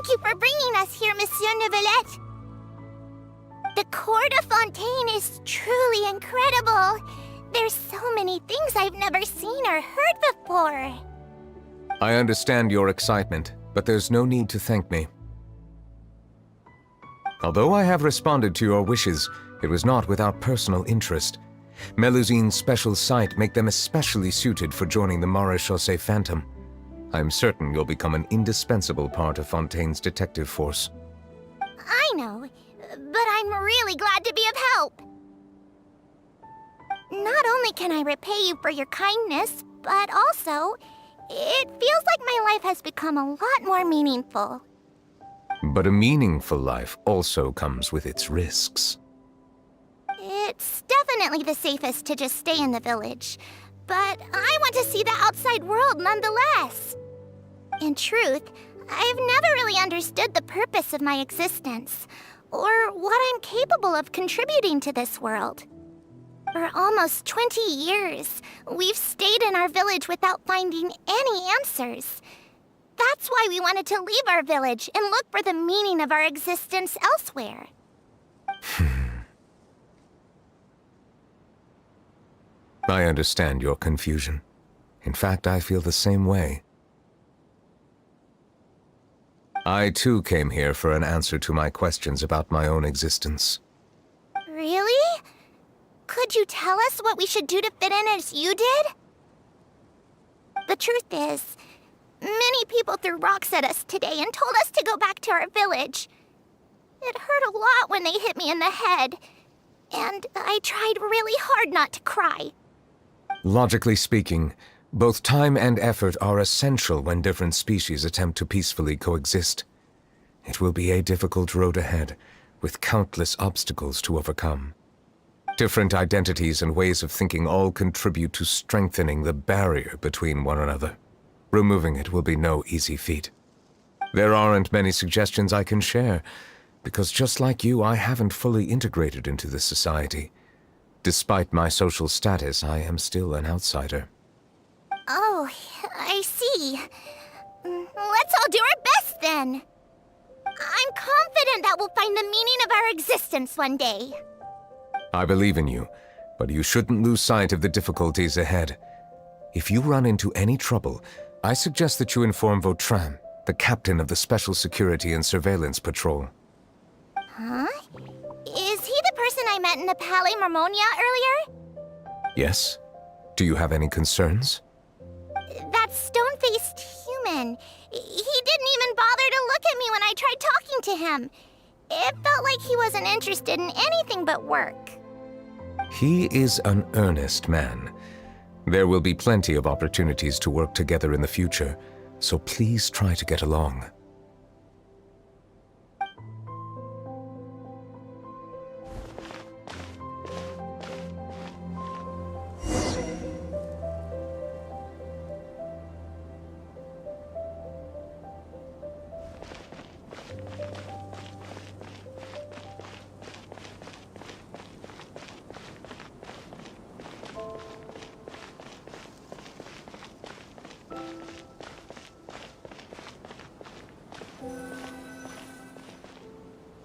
Thank you for bringing us here, Monsieur Neuvillete. The Court of Fontaine is truly incredible. There's so many things I've never seen or heard before. I understand your excitement, but there's no need to thank me. Although I have responded to your wishes, it was not without personal interest. Melusine's special sight make them especially suited for joining the Maréchaussée Phantom. I'm certain you'll become an indispensable part of Fontaine's detective force. I know, but I'm really glad to be of help. Not only can I repay you for your kindness, but also, it feels like my life has become a lot more meaningful. But a meaningful life also comes with its risks. It's definitely the safest to just stay in the village, but I want to see the outside world nonetheless. In truth, I've never really understood the purpose of my existence, or what I'm capable of contributing to this world. For almost 20 years, we've stayed in our village without finding any answers. That's why we wanted to leave our village and look for the meaning of our existence elsewhere. I understand your confusion. In fact, I feel the same way. I too came here for an answer to my questions about my own existence. Really? Could you tell us what we should do to fit in as you did? The truth is, many people threw rocks at us today and told us to go back to our village. It hurt a lot when they hit me in the head, and I tried really hard not to cry. Logically speaking, both time and effort are essential when different species attempt to peacefully coexist. It will be a difficult road ahead, with countless obstacles to overcome. Different identities and ways of thinking all contribute to strengthening the barrier between one another. Removing it will be no easy feat. There aren't many suggestions I can share, because just like you, I haven't fully integrated into this society. Despite my social status, I am still an outsider. Oh, I see. Let's all do our best then. I'm confident that we'll find the meaning of our existence one day. I believe in you, but you shouldn't lose sight of the difficulties ahead. If you run into any trouble, I suggest that you inform Vautrin, the captain of the Special Security and Surveillance Patrol. Huh? Is he the person I met in the Palais Marmonia earlier? Yes? Do you have any concerns? That stone-faced human. He didn't even bother to look at me when I tried talking to him. It felt like he wasn't interested in anything but work. He is an earnest man. There will be plenty of opportunities to work together in the future, so please try to get along.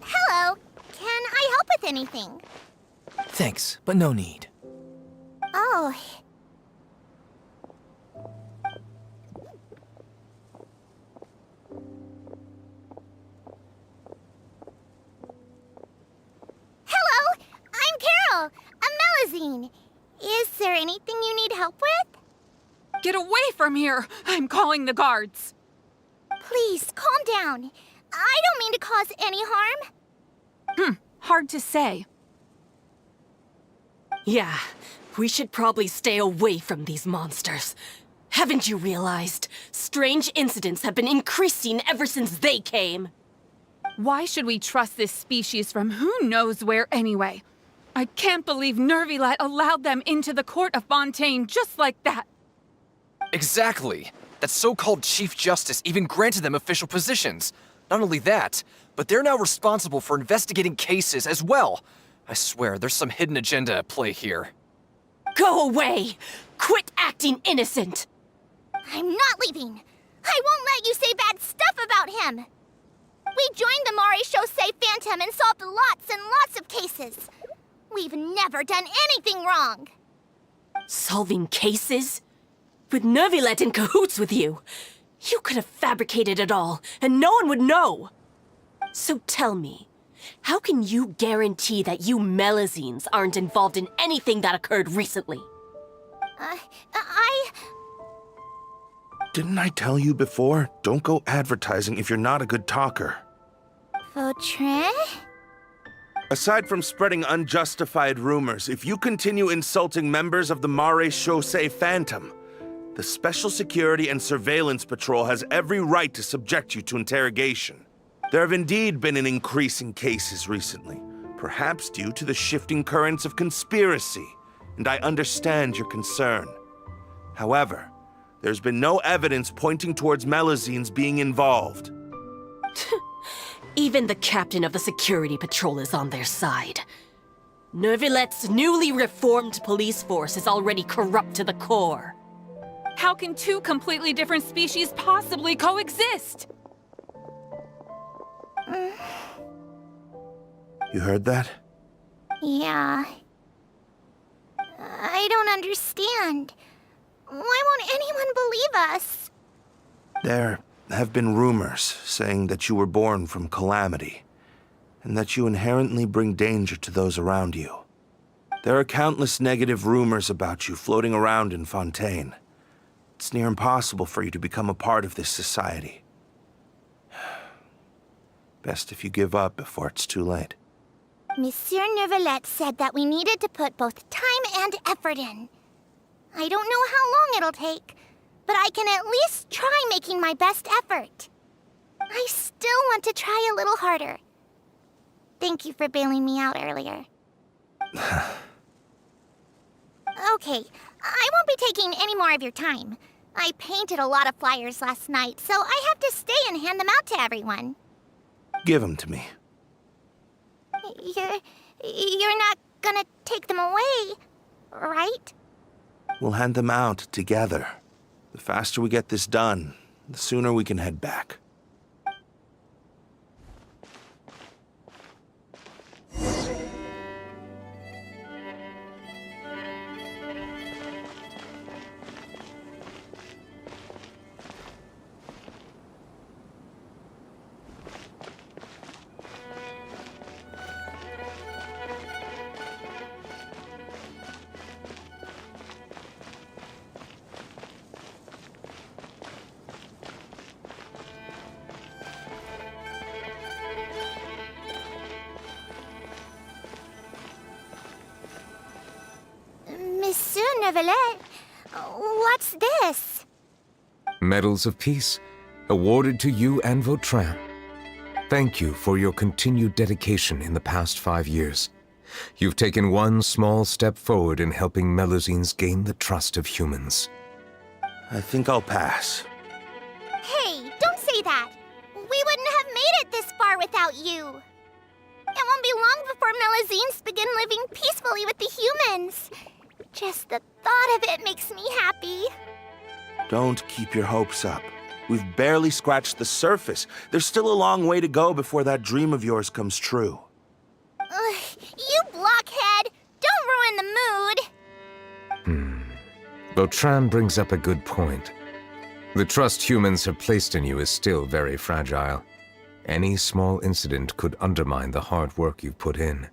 Hello. Can I help with anything? Thanks, but no need. Oh. Hello, I'm Carol, a Melusine. Is there anything you need help with? Get away from here! I'm calling the guards! Please, calm down. I don't mean to cause any harm. Hard to say. Yeah, we should probably stay away from these monsters. Haven't you realized? Strange incidents have been increasing ever since they came. Why should we trust this species from who knows where anyway? I can't believe Neuvillete allowed them into the Court of Fontaine just like that. Exactly. That so-called Chief Justice even granted them official positions. Not only that, but they're now responsible for investigating cases as well. I swear, there's some hidden agenda at play here. Go away! Quit acting innocent! I'm not leaving. I won't let you say bad stuff about him. We joined the Maréchaussée Phantom and solved lots and lots of cases. We've never done anything wrong. Solving cases? With Neuvillete in cahoots with you? You could have fabricated it all, and no one would know. So tell me, how can you guarantee that you Melazines aren't involved in anything that occurred recently? Didn't I tell you before? Don't go advertising if you're not a good talker. Vautrin? Aside from spreading unjustified rumors, if you continue insulting members of the Maréchaussée Phantom, the Special Security and Surveillance Patrol has every right to subject you to interrogation. There have indeed been an increase in cases recently, perhaps due to the shifting currents of conspiracy, and I understand your concern. However, there's been no evidence pointing towards Melazines being involved. Even the captain of the security patrol is on their side. Neuvillette's newly reformed police force is already corrupt to the core. How can two completely different species possibly coexist? You heard that? Yeah. I don't understand. Why won't anyone believe us? There have been rumors saying that you were born from calamity, and that you inherently bring danger to those around you. There are countless negative rumors about you floating around in Fontaine. It's near impossible for you to become a part of this society. Best if you give up before it's too late. Monsieur Neuvillete said that we needed to put both time and effort in. I don't know how long it'll take, but I can at least try making my best effort. I still want to try a little harder. Thank you for bailing me out earlier. Okay, I won't be taking any more of your time. I painted a lot of flyers last night, so I have to stay and hand them out to everyone. Give them to me. You're not gonna take them away, right? We'll hand them out together. The faster we get this done, the sooner we can head back. Monsieur Neuvillete, what's this? Medals of Peace, awarded to you and Vautrin. Thank you for your continued dedication in the past 5 years. You've taken one small step forward in helping Melazines gain the trust of humans. I think I'll pass. Hey, don't say that. We wouldn't have made it this far without you. It won't be long before Melazines begin living peacefully with the humans. Just the thought of it makes me happy. Don't keep your hopes up. We've barely scratched the surface. There's still a long way to go before that dream of yours comes true. You blockhead! Don't ruin the mood! Vautrin brings up a good point. The trust humans have placed in you is still very fragile. Any small incident could undermine the hard work you've put in.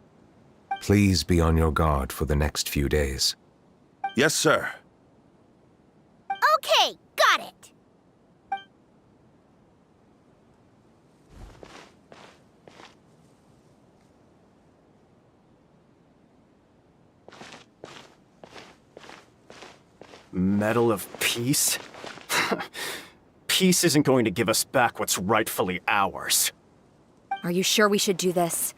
Please be on your guard for the next few days. Yes, sir. Okay, got it. Medal of Peace? Peace isn't going to give us back what's rightfully ours. Are you sure we should do this?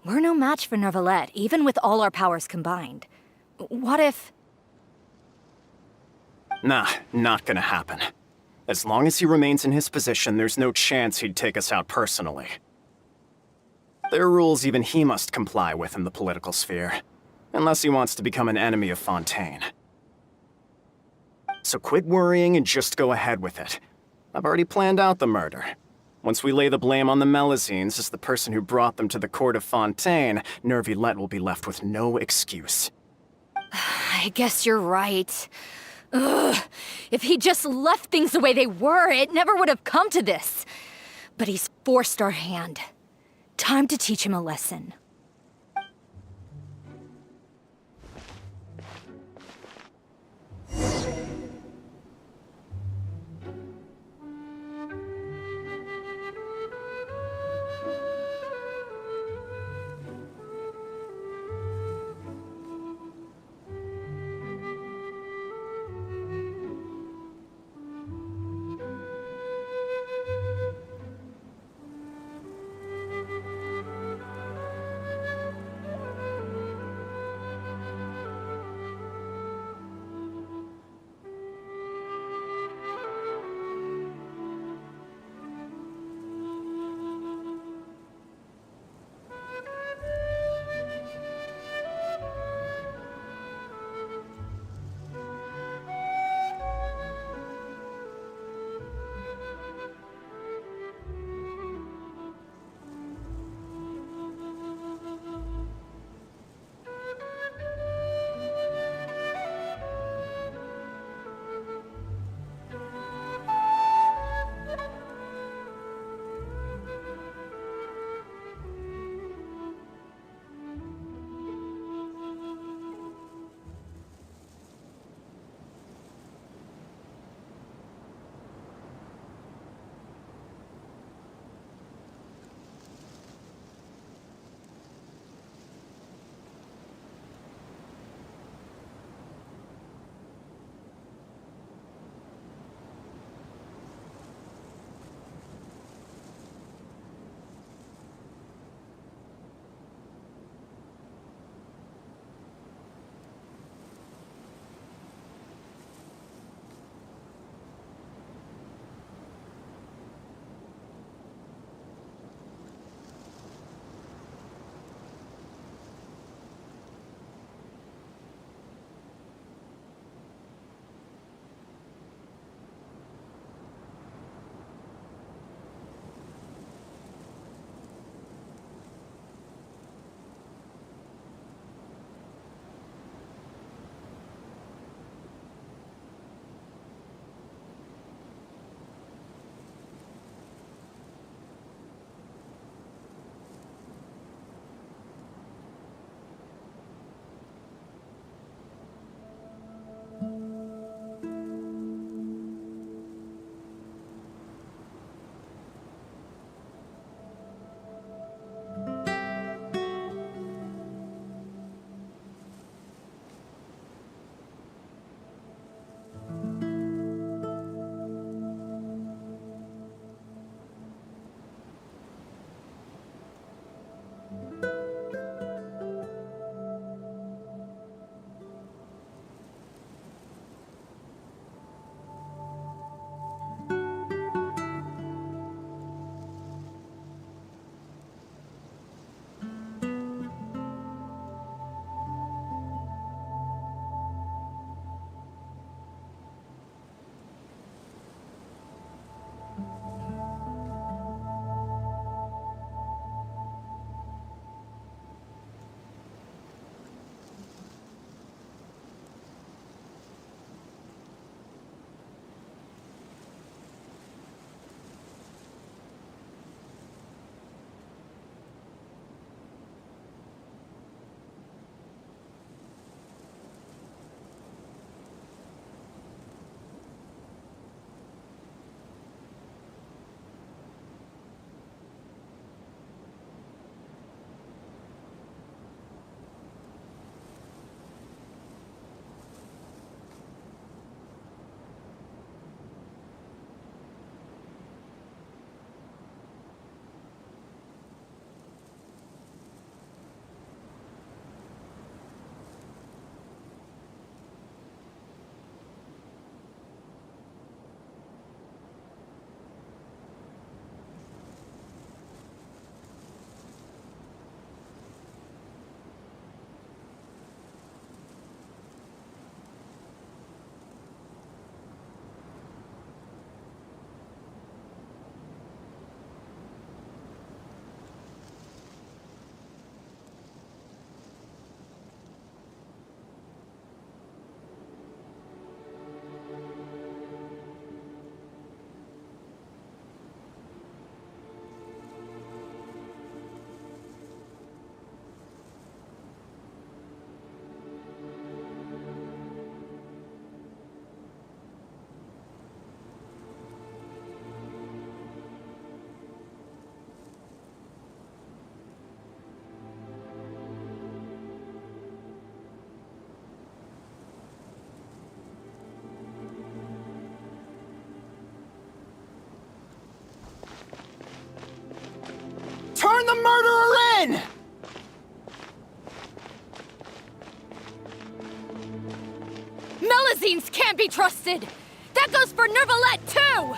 We're no match for Neuvillete, even with all our powers combined. What if... Nah, not gonna happen. As long as he remains in his position, there's no chance he'd take us out personally. There are rules even he must comply with in the political sphere, unless he wants to become an enemy of Fontaine. So quit worrying and just go ahead with it. I've already planned out the murder. Once we lay the blame on the Melazines as the person who brought them to the court of Fontaine, Neuvillete will be left with no excuse. I guess you're right. Ugh. If he just left things the way they were, it never would have come to this. But he's forced our hand. Time to teach him a lesson. limousines can't be trusted! That goes for Neuvillete, too!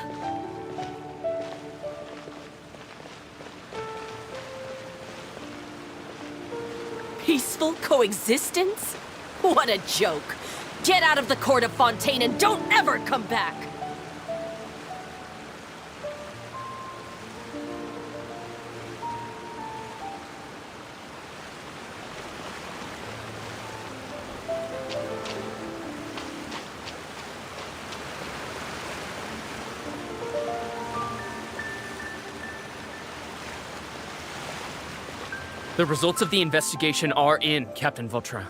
Peaceful coexistence? What a joke. Get out of the court of Fontaine and don't ever come back! The results of the investigation are in, Captain Vautrin.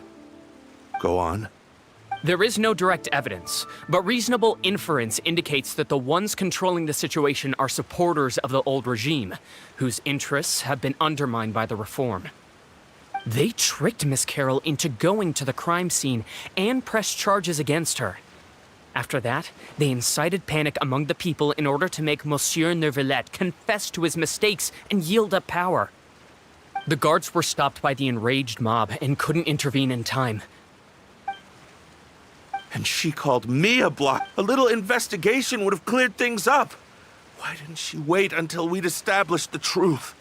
Go on. There is no direct evidence, but reasonable inference indicates that the ones controlling the situation are supporters of the old regime, whose interests have been undermined by the reform. They tricked Miss Carroll into going to the crime scene and pressed charges against her. After that, they incited panic among the people in order to make Monsieur Neuvillete confess to his mistakes and yield up power. The guards were stopped by the enraged mob and couldn't intervene in time. And she called me a block. A little investigation would have cleared things up. Why didn't she wait until we'd established the truth?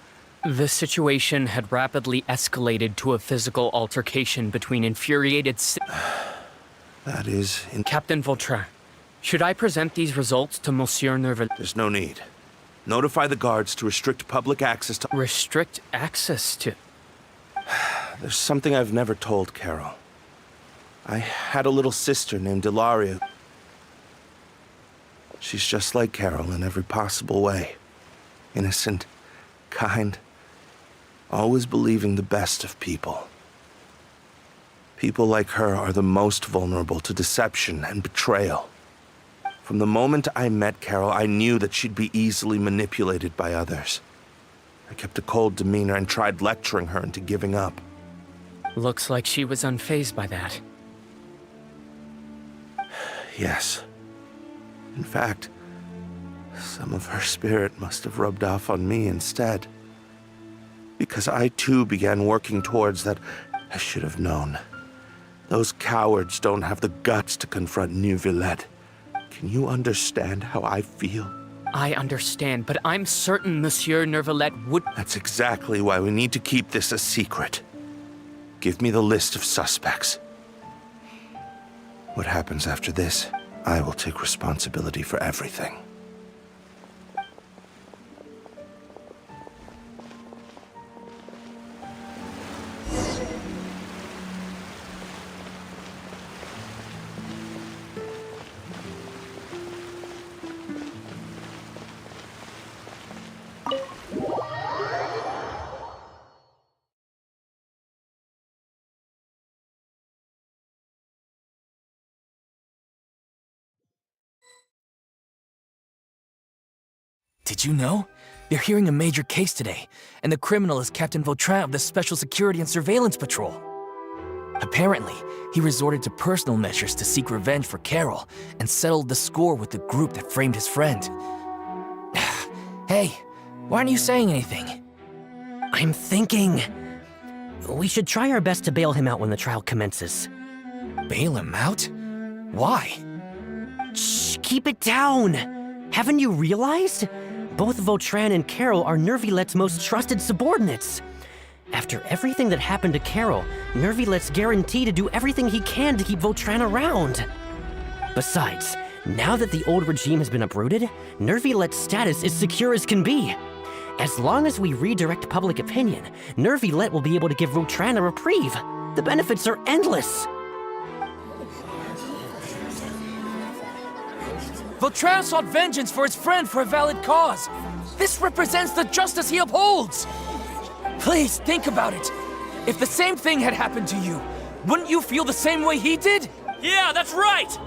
The situation had rapidly escalated to a physical altercation between infuriated That is Captain Vautrin, should I present these results to Monsieur Neuvillete? There's no need. Notify the guards to restrict public access to... Restrict access to... There's something I've never told Carol. I had a little sister named Ilaria. She's just like Carol in every possible way. Innocent, kind, always believing the best of people. People like her are the most vulnerable to deception and betrayal. From the moment I met Carol, I knew that she'd be easily manipulated by others. I kept a cold demeanor and tried lecturing her into giving up. Looks like she was unfazed by that. Yes. In fact, some of her spirit must have rubbed off on me instead. Because I too began working towards that I should have known. Those cowards don't have the guts to confront Neuvillete. Can you understand how I feel? I understand, but I'm certain Monsieur Neuvillete would... That's exactly why we need to keep this a secret. Give me the list of suspects. What happens after this, I will take responsibility for everything. Did you know? They're hearing a major case today, and the criminal is Captain Vautrin of the Special Security and Surveillance Patrol. Apparently, he resorted to personal measures to seek revenge for Carol and settled the score with the group that framed his friend. Hey, why aren't you saying anything? I'm thinking... we should try our best to bail him out when the trial commences. Bail him out? Why? Shh, keep it down! Haven't you realized? Both Vautrin and Carol are Neuvillette's most trusted subordinates. After everything that happened to Carol, Neuvillette's guaranteed to do everything he can to keep Vautrin around. Besides, now that the old regime has been uprooted, Neuvillette's status is secure as can be. As long as we redirect public opinion, Neuvillete will be able to give Vautrin a reprieve. The benefits are endless. Vautrin sought vengeance for his friend for a valid cause. This represents the justice he upholds. Please, think about it. If the same thing had happened to you, wouldn't you feel the same way he did? Yeah, that's right!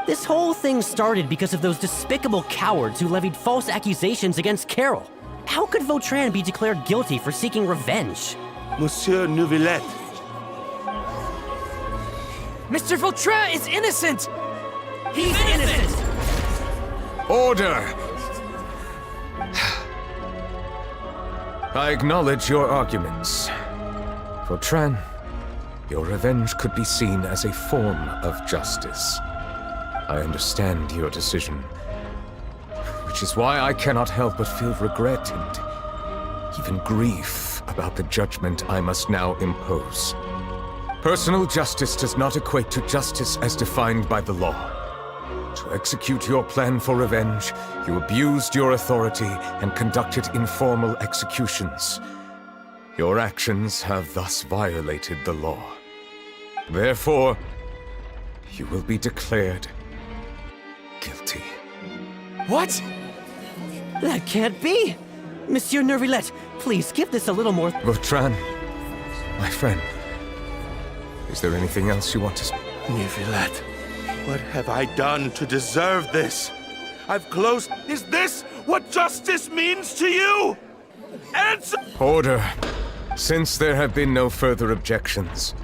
This whole thing started because of those despicable cowards who levied false accusations against Carol. How could Vautrin be declared guilty for seeking revenge? Monsieur Neuvillete. Mr. Vautrin is innocent! He's innocent! Order! I acknowledge your arguments. Vautrin, Your revenge could be seen as a form of justice. I understand your decision, which is why I cannot help but feel regret and even grief about the judgment I must now impose. Personal justice does not equate to justice as defined by the law. To execute your plan for revenge, you abused your authority and conducted informal executions. Your actions have thus violated the law. Therefore, you will be declared guilty. What? That can't be! Monsieur Neuvillete, please give this a little more. Vautrin, my friend, is there anything else you want to say? Neuvillete, what have I done to deserve this? I've closed. Is this what justice means to you? Answer! Order. Since there have been no further objections,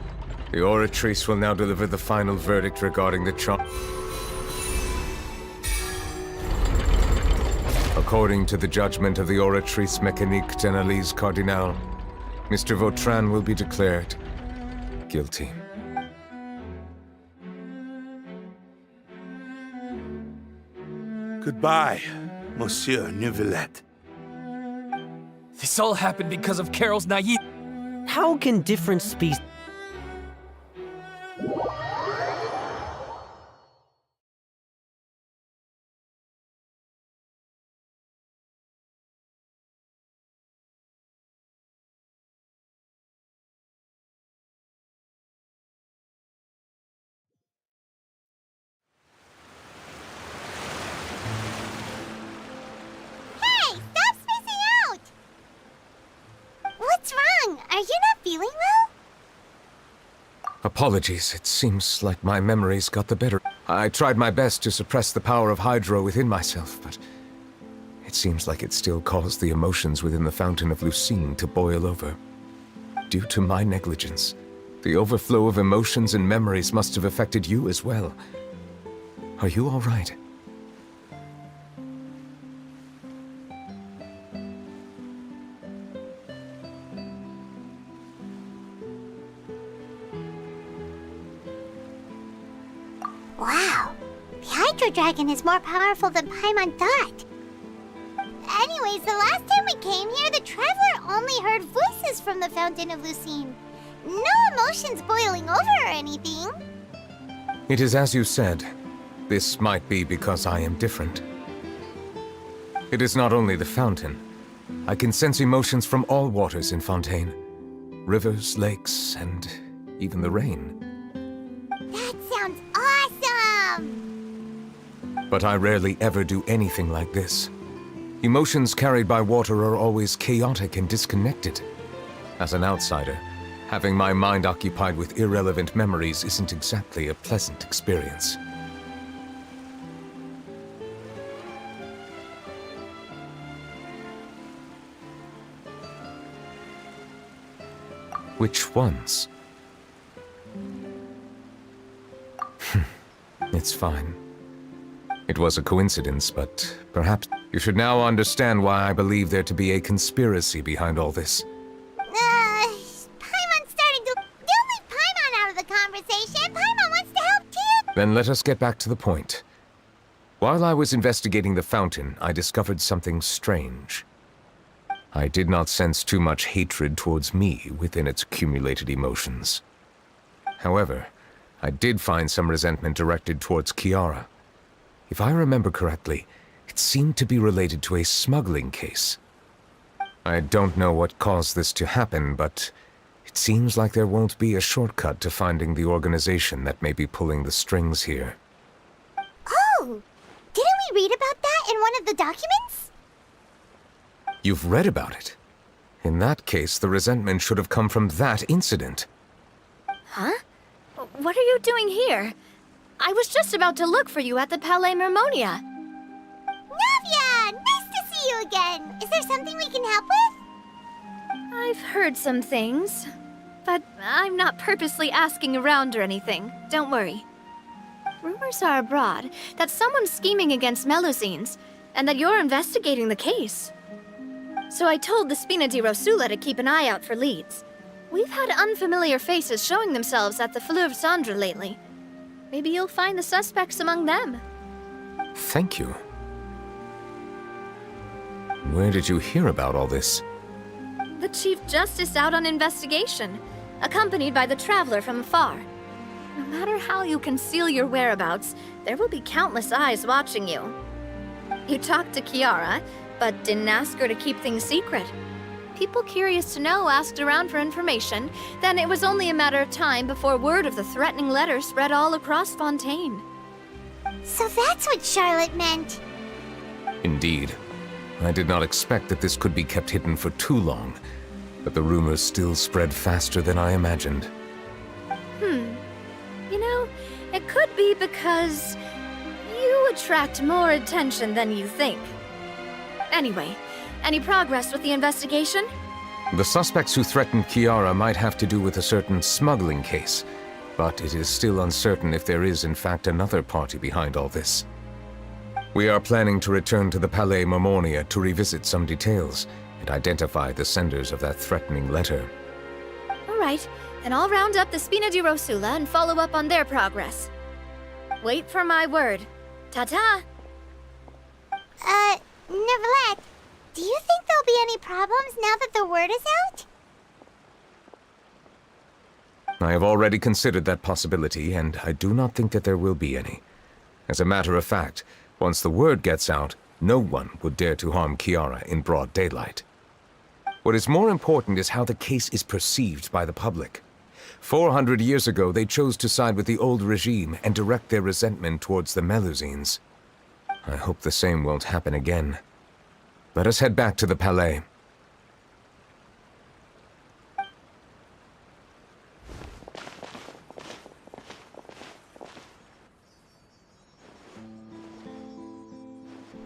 the Oratrice will now deliver the final verdict regarding the charge. According to the judgment of the Oratrice Mécanique d'Analyse Cardinal, Mr. Vautrin will be declared guilty. Goodbye, Monsieur Neuvillete. This all happened because of Carol's naive. How can different species... Hey, stop spacing out! What's wrong? Are you not feeling well? Apologies, it seems like my memories got the better. I tried my best to suppress the power of Hydro within myself, but it seems like it still caused the emotions within the Fountain of Lucine to boil over. Due to my negligence, the overflow of emotions and memories must have affected you as well. Are you all right? Wow, the Hydro Dragon is more powerful than Paimon thought. Anyways, the last time we came here, the Traveler only heard voices from the Fountain of Lucine. No emotions boiling over or anything. It is as you said. This might be because I am different. It is not only the fountain. I can sense emotions from all waters in Fontaine. Rivers, lakes, and even the rain. That sounds awesome! But I rarely ever do anything like this. Emotions carried by water are always chaotic and disconnected. As an outsider, having my mind occupied with irrelevant memories isn't exactly a pleasant experience. Which ones? It's fine. It was a coincidence, but perhaps you should now understand why I believe there to be a conspiracy behind all this. Paimon's starting to... Don't leave Paimon out of the conversation! Paimon wants to help too! Then let us get back to the point. While I was investigating the fountain, I discovered something strange. I did not sense too much hatred towards me within its accumulated emotions. However, I did find some resentment directed towards Kiara. If I remember correctly, it seemed to be related to a smuggling case. I don't know what caused this to happen, but it seems like there won't be a shortcut to finding the organization that may be pulling the strings here. Oh! Didn't we read about that in one of the documents? You've read about it? In that case, the resentment should have come from that incident. Huh? What are you doing here? I was just about to look for you at the Palais Mermonia. Navia! Nice to see you again! Is there something we can help with? I've heard some things, but I'm not purposely asking around or anything. Don't worry. Rumors are abroad that someone's scheming against Melusines, and that you're investigating the case. So I told the Spina di Rosula to keep an eye out for leads. We've had unfamiliar faces showing themselves at the Fleuve Cendre lately. Maybe you'll find the suspects among them. Thank you. Where did you hear about all this? The Chief Justice out on investigation, accompanied by the Traveler from afar. No matter how you conceal your whereabouts, there will be countless eyes watching you. You talked to Kiara, but didn't ask her to keep things secret. People curious to know asked around for information, then it was only a matter of time before word of the threatening letter spread all across Fontaine. So that's what Charlotte meant. Indeed. I did not expect that this could be kept hidden for too long, but the rumors still spread faster than I imagined. You know, it could be because you attract more attention than you think. Anyway, any progress with the investigation? The suspects who threatened Kiara might have to do with a certain smuggling case, but it is still uncertain if there is in fact another party behind all this. We are planning to return to the Palais Marmonia to revisit some details and identify the senders of that threatening letter. All right, then I'll round up the Spina di Rosula and follow up on their progress. Wait for my word. Ta-ta! Neuvillete, do you think there'll be any problems now that the word is out? I have already considered that possibility, and I do not think that there will be any. As a matter of fact, once the word gets out, no one would dare to harm Kiara in broad daylight. What is more important is how the case is perceived by the public. 400 years ago, they chose to side with the old regime and direct their resentment towards the Melusines. I hope the same won't happen again. Let us head back to the Palais.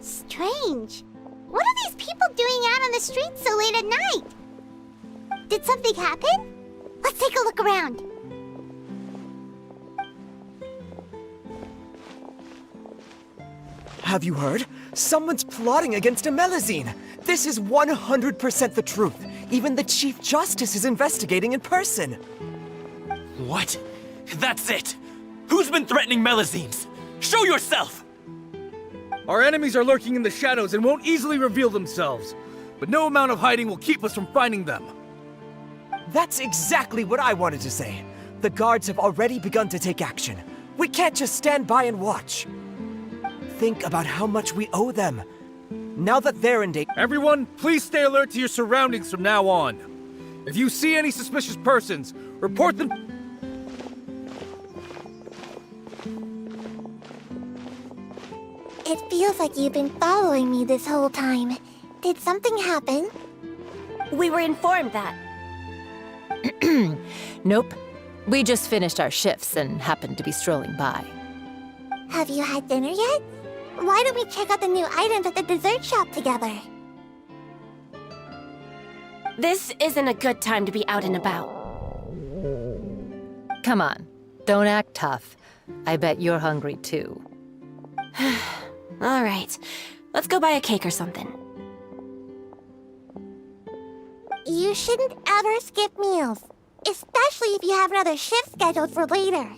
Strange. What are these people doing out on the streets so late at night? Did something happen? Let's take a look around. Have you heard? Someone's plotting against a Melusine. This is 100% the truth. Even the Chief Justice is investigating in person. What? That's it! Who's been threatening Melusines? Show yourself! Our enemies are lurking in the shadows and won't easily reveal themselves. But no amount of hiding will keep us from finding them. That's exactly what I wanted to say. The guards have already begun to take action. We can't just stand by and watch. Think about how much we owe them. Now that they're in danger... Everyone, please stay alert to your surroundings from now on. If you see any suspicious persons, report them... It feels like you've been following me this whole time. Did something happen? We were informed that. Nope. We just finished our shifts and happened to be strolling by. Have you had dinner yet? Why don't we check out the new items at the dessert shop together? This isn't a good time to be out and about. Come on, don't act tough. I bet you're hungry too. All right, let's go buy a cake or something. You shouldn't ever skip meals, especially if you have another shift scheduled for later.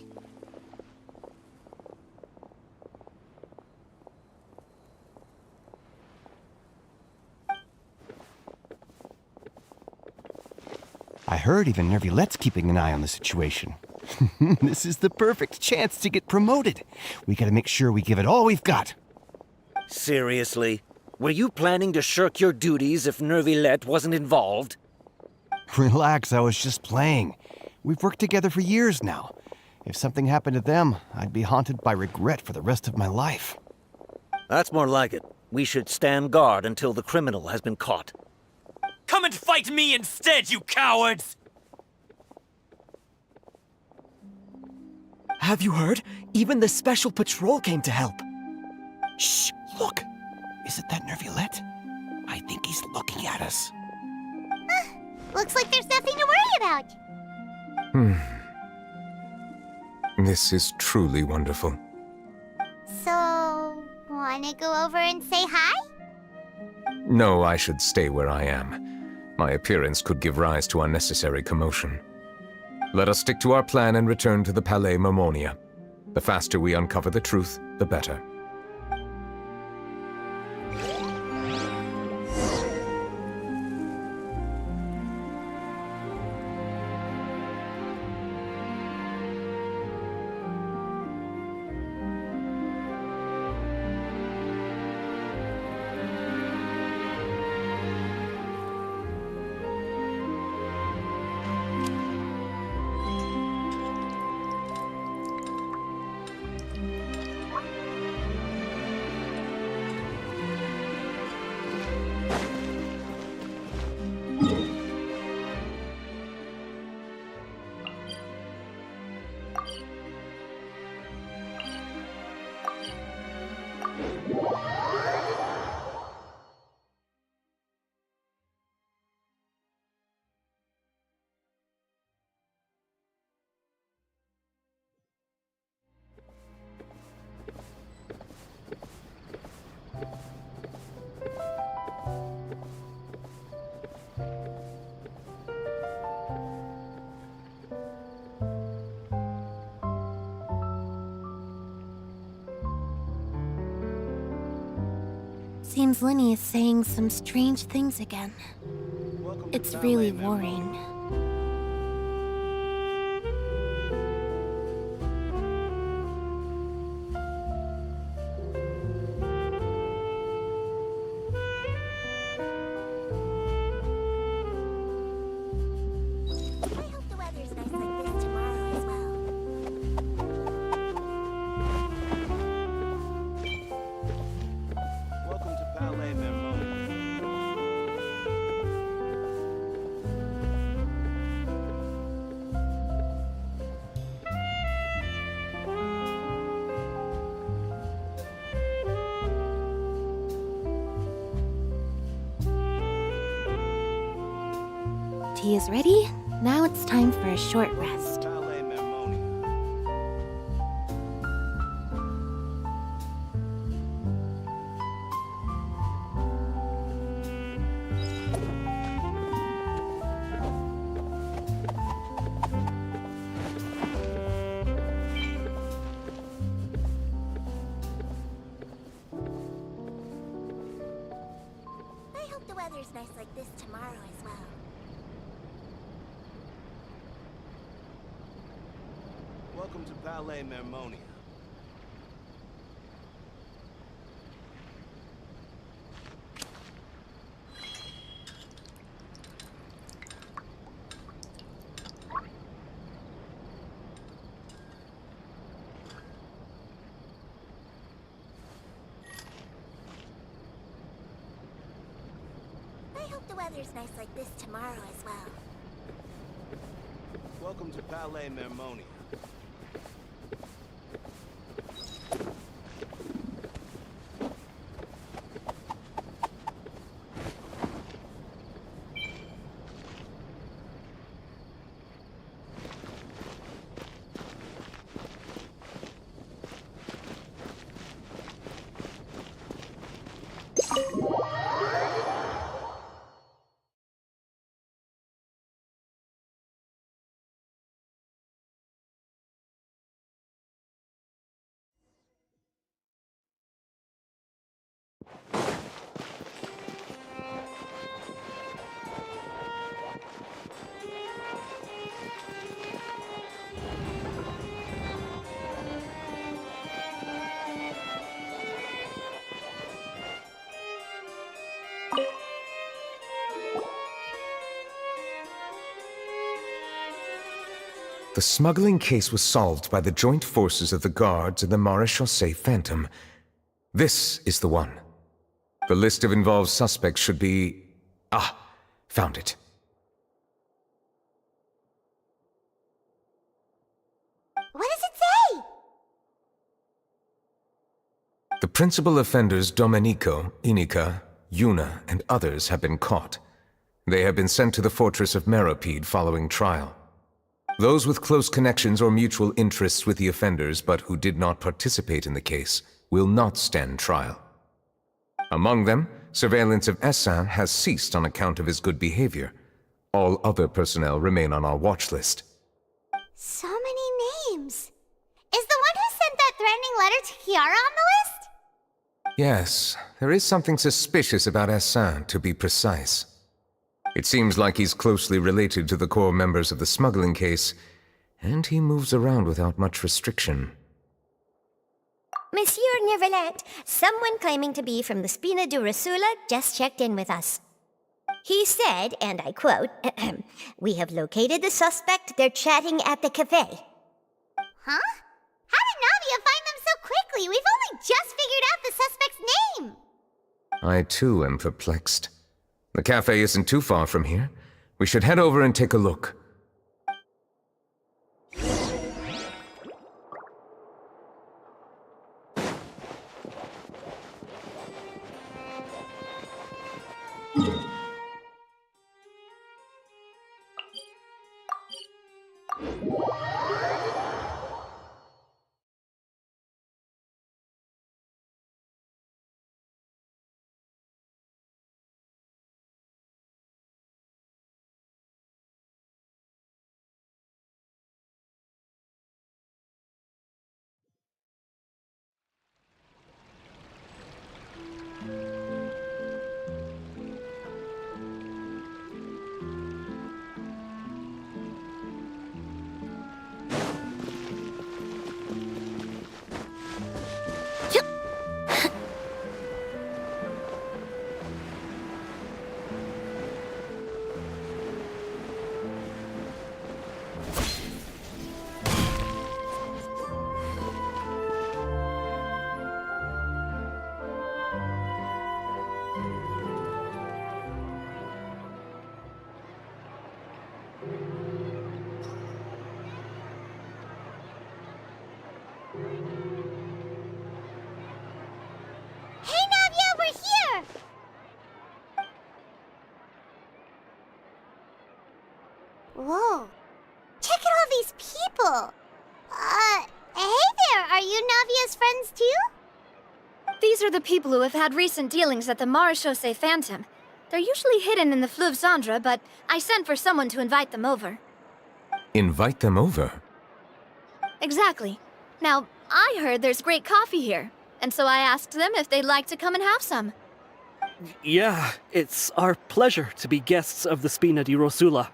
I heard even Neuvillette's keeping an eye on the situation. This is the perfect chance to get promoted. We gotta make sure we give it all we've got. Seriously? Were you planning to shirk your duties if Neuvillete wasn't involved? Relax, I was just playing. We've worked together for years now. If something happened to them, I'd be haunted by regret for the rest of my life. That's more like it. We should stand guard until the criminal has been caught. Come and fight me instead, you cowards! Have you heard? Even the Special Patrol came to help. Shh, look. Isn't that Neuvillete? I think he's looking at us. Looks like there's nothing to worry about. This is truly wonderful. So, wanna go over and say hi? No, I should stay where I am. My appearance could give rise to unnecessary commotion. Let us stick to our plan and return to the Palais Mermonia. The faster we uncover the truth, the better. Seems Linny is saying some strange things again. It's really worrying. Tea is ready. Now it's time for a short rest. I hope the weather's nice like this tomorrow as well. Welcome to Palais Mermonia. I hope the weather's nice like this tomorrow as well. Welcome to Palais Mermonia. The smuggling case was solved by the joint forces of the guards and the Maréchaussée Phantom. This is the one. The list of involved suspects should be... Ah, found it. What does it say? The principal offenders Domenico, Inica, Yuna, and others have been caught. They have been sent to the fortress of Meropide following trial. Those with close connections or mutual interests with the offenders but who did not participate in the case will not stand trial. Among them, Surveillance of Essin has ceased on account of his good behavior. All other personnel remain on our watch list. So many names. Is the one who sent that threatening letter to Kiara on the list? Yes, there is something suspicious about Essin, to be precise. It seems like he's closely related to the core members of the smuggling case, and he moves around without much restriction. Monsieur Neuvillete, someone claiming to be from the Spina di Rosula just checked in with us. He said, and I quote, "We have located the suspect. They're chatting at the cafe." Huh? How did Navia find them so quickly? We've only just figured out the suspect's name! I too am perplexed. The cafe isn't too far from here. We should head over and take a look. Hey, Navia, we're here! Whoa. Check out all these people! Hey there, are you Navia's friends too? These are the people who have had recent dealings at the Marechaussee Phantom. They're usually hidden in the Fleuve Cendre, but I sent for someone to invite them over. Invite them over? Exactly. Now, I heard there's great coffee here, and so I asked them if they'd like to come and have some. Yeah, it's our pleasure to be guests of the Spina di Rosula.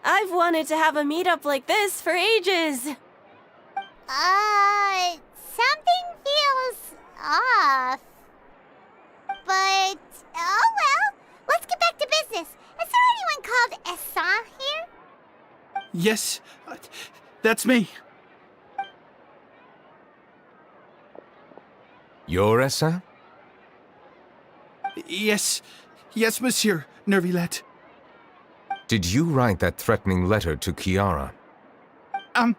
I've wanted to have a meetup like this for ages. Something feels off. But, oh well, let's get back to business. Is there anyone called Essin here? Yes, that's me. You're Essin? Yes, Monsieur Neuvillete. Did you write that threatening letter to Kiara? I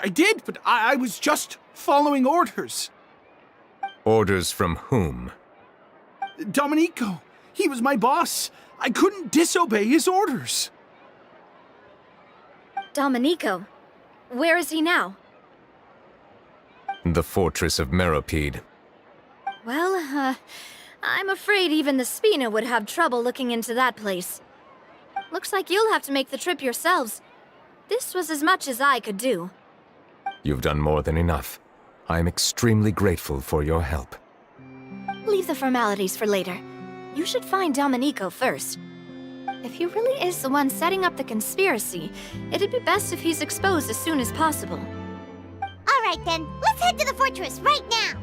did, but I was just following orders. Orders from whom? Domenico, he was my boss. I couldn't disobey his orders. Domenico? Where is he now? The fortress of Meropide. Well, I'm afraid even the Spina would have trouble looking into that place. Looks like you'll have to make the trip yourselves. This was as much as I could do. You've done more than enough. I am extremely grateful for your help. Leave the formalities for later. You should find Domenico first. If he really is the one setting up the conspiracy, it'd be best if he's exposed as soon as possible. All right then, let's head to the fortress right now.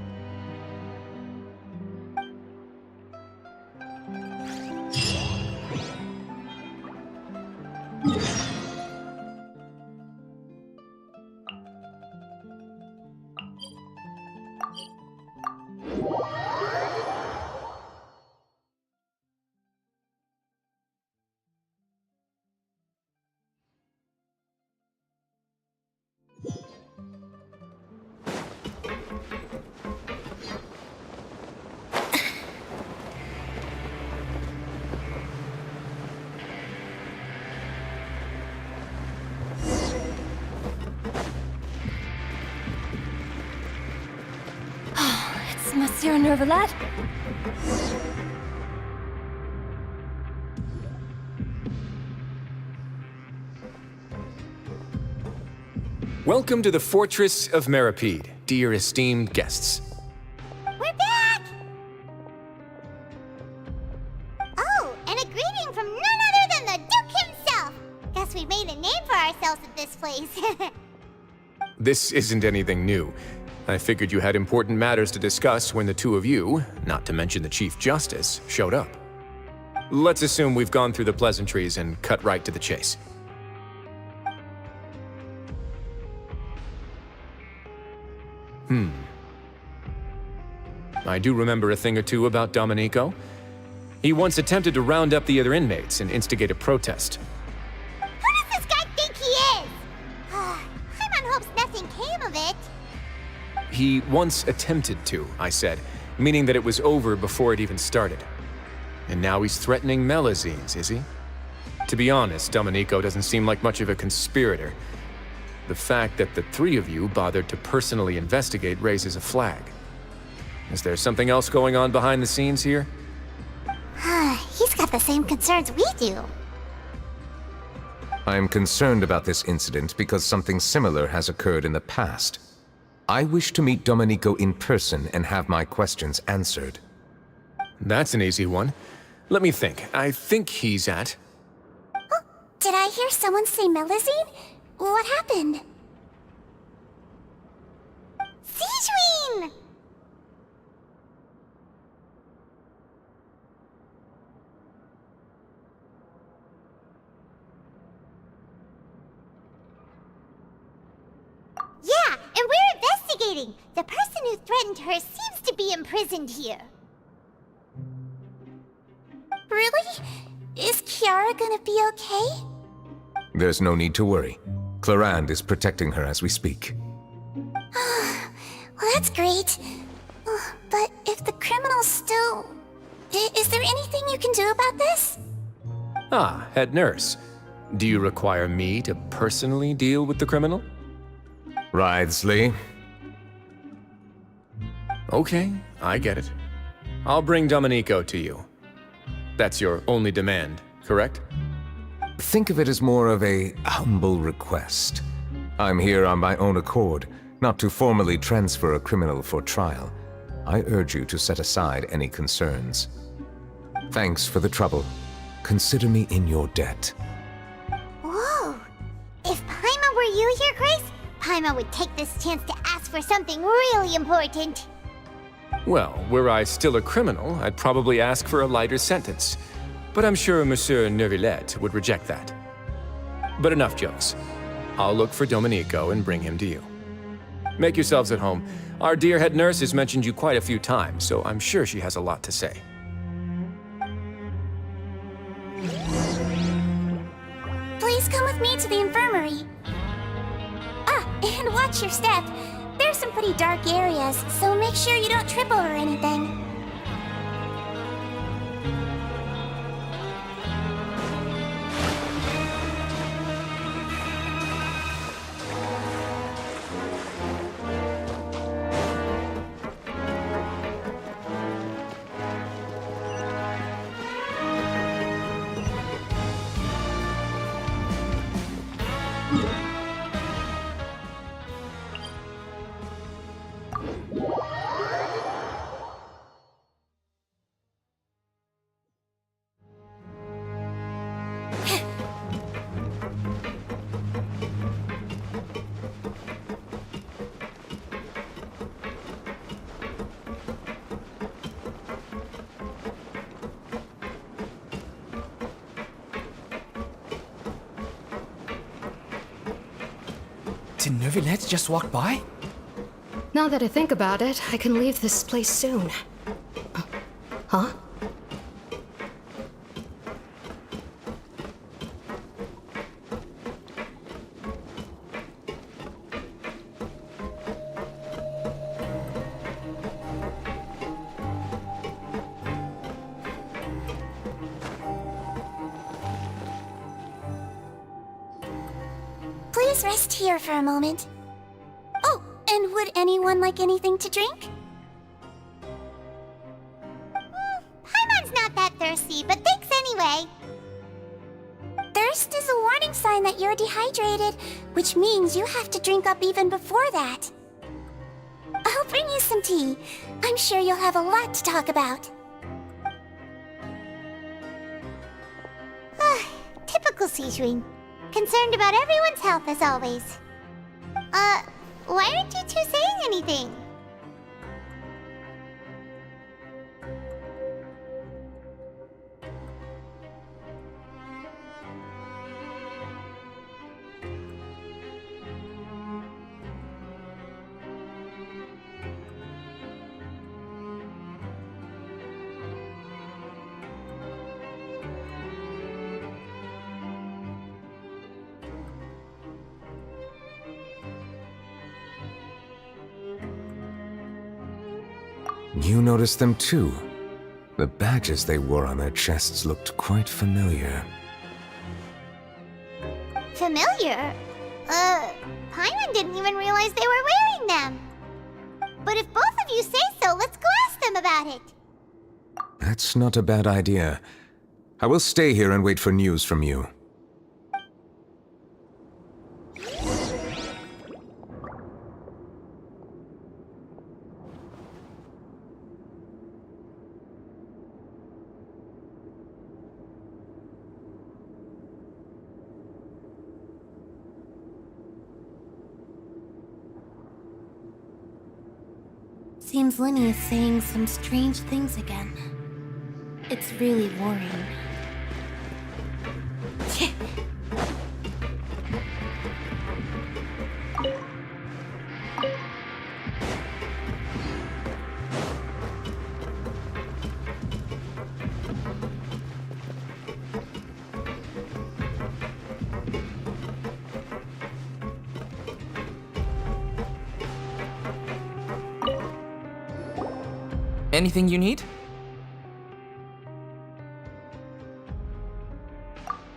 Monsieur Neuvillete? Welcome to the Fortress of Meripede, dear esteemed guests. We're back! Oh, and a greeting from none other than the Duke himself! Guess we made a name for ourselves at this place. This isn't anything new. I figured you had important matters to discuss when the two of you, not to mention the Chief Justice, showed up. Let's assume we've gone through the pleasantries and cut right to the chase. I do remember a thing or two about Domenico. He once attempted to round up the other inmates and instigate a protest. Who does this guy think he is? Paimon hopes nothing came of it. He once attempted to, I said, meaning that it was over before it even started. And now he's threatening Melazines, is he? To be honest, Domenico doesn't seem like much of a conspirator. The fact that the three of you bothered to personally investigate raises a flag. Is there something else going on behind the scenes here? He's got the same concerns we do. I am concerned about this incident because something similar has occurred in the past. I wish to meet Domenico in person and have my questions answered. That's an easy one. Let me think. I think he's at... Oh, did I hear someone say Melazine? What happened? Siegeween! Yeah, and we're investigating. The person who threatened her seems to be imprisoned here. Really? Is Kiara gonna be okay? There's no need to worry. Clarande is protecting her as we speak. Well, that's great. But if the criminal's still... Is there anything you can do about this? Ah, head nurse. Do you require me to personally deal with the criminal? Wriothesley. Okay, I get it. I'll bring Domenico to you. That's your only demand, correct? Think of it as more of a humble request. I'm here on my own accord, not to formally transfer a criminal for trial. I urge you to set aside any concerns. Thanks for the trouble. Consider me in your debt. Whoa! If Paimon were you here, Grace, Paimon would take this chance to ask for something really important. Well, were I still a criminal, I'd probably ask for a lighter sentence. But I'm sure Monsieur Neuvillete would reject that. But enough jokes. I'll look for Domenico and bring him to you. Make yourselves at home. Our dear head nurse has mentioned you quite a few times, so I'm sure she has a lot to say. Please come with me to the infirmary. Ah, and watch your step. There's some pretty dark areas, so make sure you don't trip over anything. Did Neuvillete just walk by? Now that I think about it, I can leave this place soon. Huh? Please rest here for a moment. Oh, and would anyone like anything to drink? thirsty, but thanks anyway. Thirst is a warning sign that you're dehydrated, which means you have to drink up even before that. I'll bring you some tea. I'm sure you'll have a lot to talk about. Typical Sijun. Concerned about everyone's health as always. Why aren't you two saying anything? You noticed them too. The badges they wore on their chests looked quite familiar. Familiar? Paimon didn't even realize they were wearing them. But if both of you say so, let's go ask them about it. That's not a bad idea. I will stay here and wait for news from you. Seems Linny is saying some strange things again. It's really worrying. Anything you need?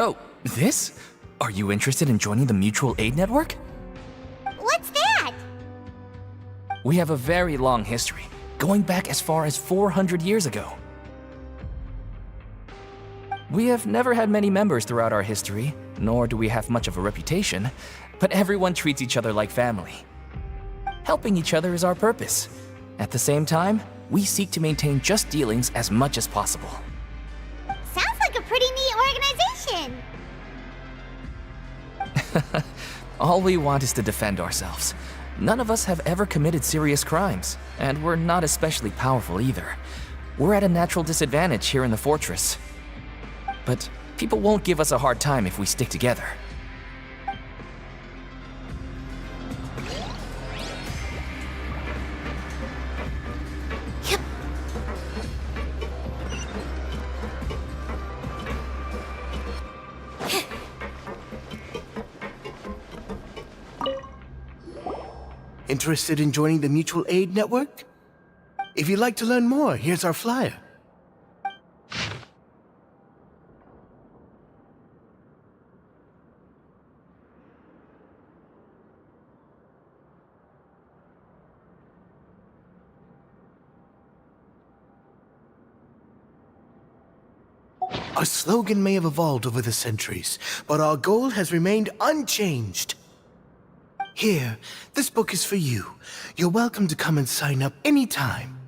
Oh, this? Are you interested in joining the Mutual Aid Network? What's that? We have a very long history, going back as far as 400 years ago. We have never had many members throughout our history, nor do we have much of a reputation, but everyone treats each other like family. Helping each other is our purpose. At the same time, we seek to maintain just dealings as much as possible. Sounds like a pretty neat organization. All we want is to defend ourselves. None of us have ever committed serious crimes, and we're not especially powerful either. We're at a natural disadvantage here in the fortress. But people won't give us a hard time if we stick together. Interested in joining the Mutual Aid Network? If you'd like to learn more, here's our flyer. Our slogan may have evolved over the centuries, but our goal has remained unchanged. Here, this book is for you. You're welcome to come and sign up anytime.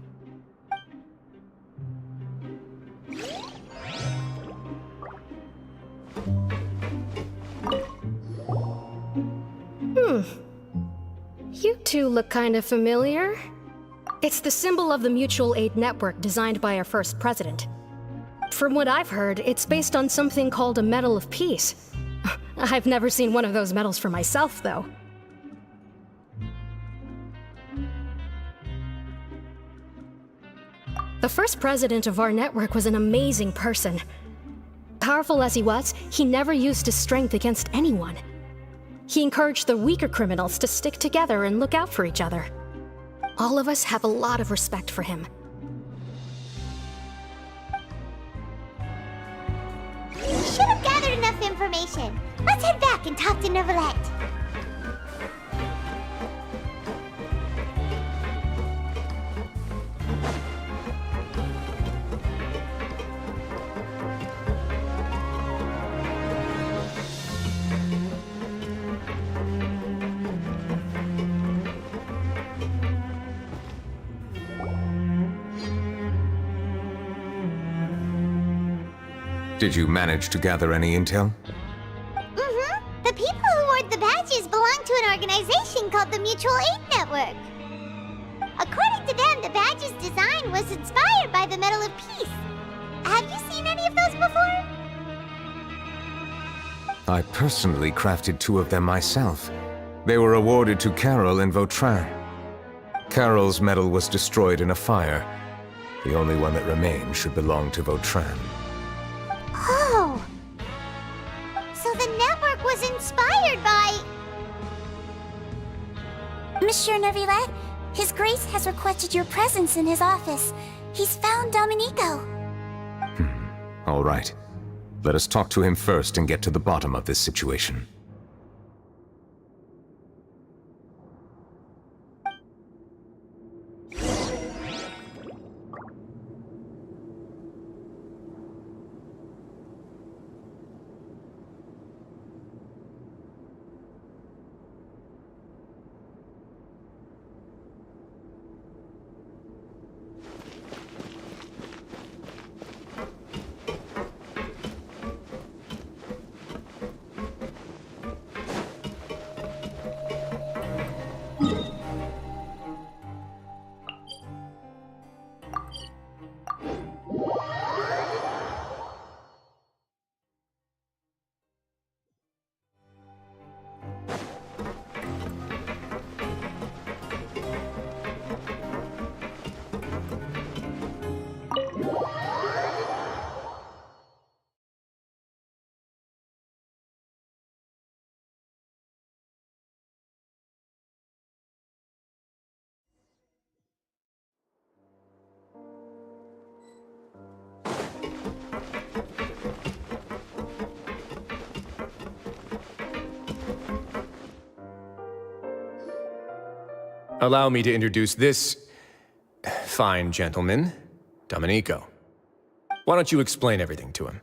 You two look kind of familiar. It's the symbol of the Mutual Aid Network designed by our first president. From what I've heard, it's based on something called a Medal of Peace. I've never seen one of those medals for myself, though. The first president of our network was an amazing person. Powerful as he was, he never used his strength against anyone. He encouraged the weaker criminals to stick together and look out for each other. All of us have a lot of respect for him. We should have gathered enough information. Let's head back and talk to Neuvillete. Did you manage to gather any intel? Mm-hmm. The people who hoard the badges belong to an organization called the Mutual Aid Network. According to them, the badge's design was inspired by the Medal of Peace. Have you seen any of those before? I personally crafted 2 of them myself. They were awarded to Carol and Vautrin. Carol's medal was destroyed in a fire. The only one that remained should belong to Vautrin. Oh! So the network was inspired by... Monsieur Neuvillete, His Grace has requested your presence in his office. He's found Domenico. All right. Let us talk to him first and get to the bottom of this situation. Allow me to introduce this fine gentleman, Domenico. Why don't you explain everything to him?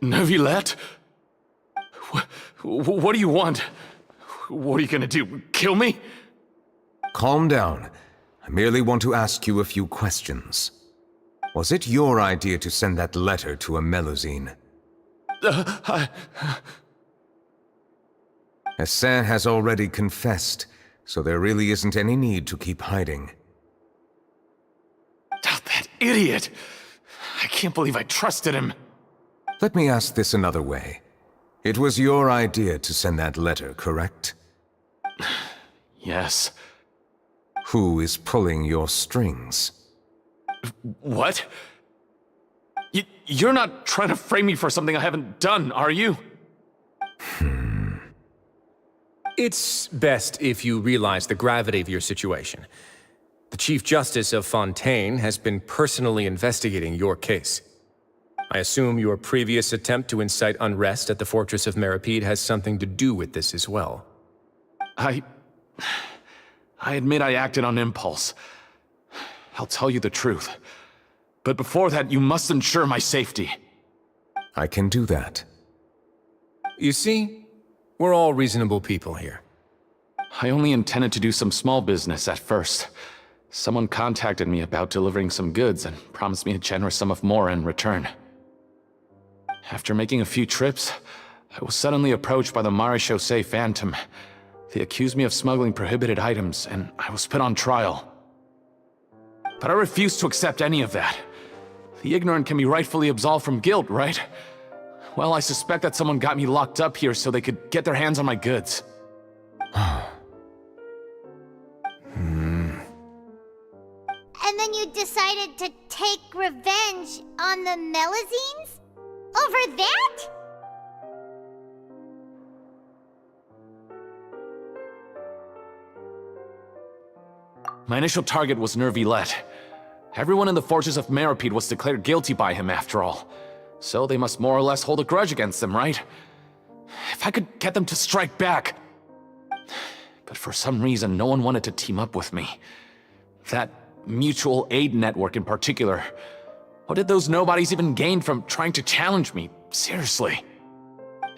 Neuvillete? What do you want? What are you gonna do? Kill me? Calm down. I merely want to ask you a few questions. Was it your idea to send that letter to a Melusine? Hassan has already confessed, so there really isn't any need to keep hiding. That idiot! I can't believe I trusted him. Let me ask this another way. It was your idea to send that letter, correct? Yes. Who is pulling your strings? What? You're not trying to frame me for something I haven't done, are you? It's best if you realize the gravity of your situation. The Chief Justice of Fontaine has been personally investigating your case. I assume your previous attempt to incite unrest at the Fortress of Meripede has something to do with this as well. I admit I acted on impulse. I'll tell you the truth. But before that, you must ensure my safety. I can do that. You see, we're all reasonable people here. I only intended to do some small business at first. Someone contacted me about delivering some goods and promised me a generous sum of more in return. After making a few trips, I was suddenly approached by the Maréchaussée Phantom. They accused me of smuggling prohibited items, and I was put on trial. But I refused to accept any of that. The ignorant can be rightfully absolved from guilt, right? Well, I suspect that someone got me locked up here so they could get their hands on my goods. And then you decided to take revenge on the Melusines? Over that? My initial target was Neuvillete. Everyone in the Fortress of Meripede was declared guilty by him after all. So they must more or less hold a grudge against them, right? If I could get them to strike back. But for some reason, no one wanted to team up with me. That mutual aid network in particular. What did those nobodies even gain from trying to challenge me? Seriously.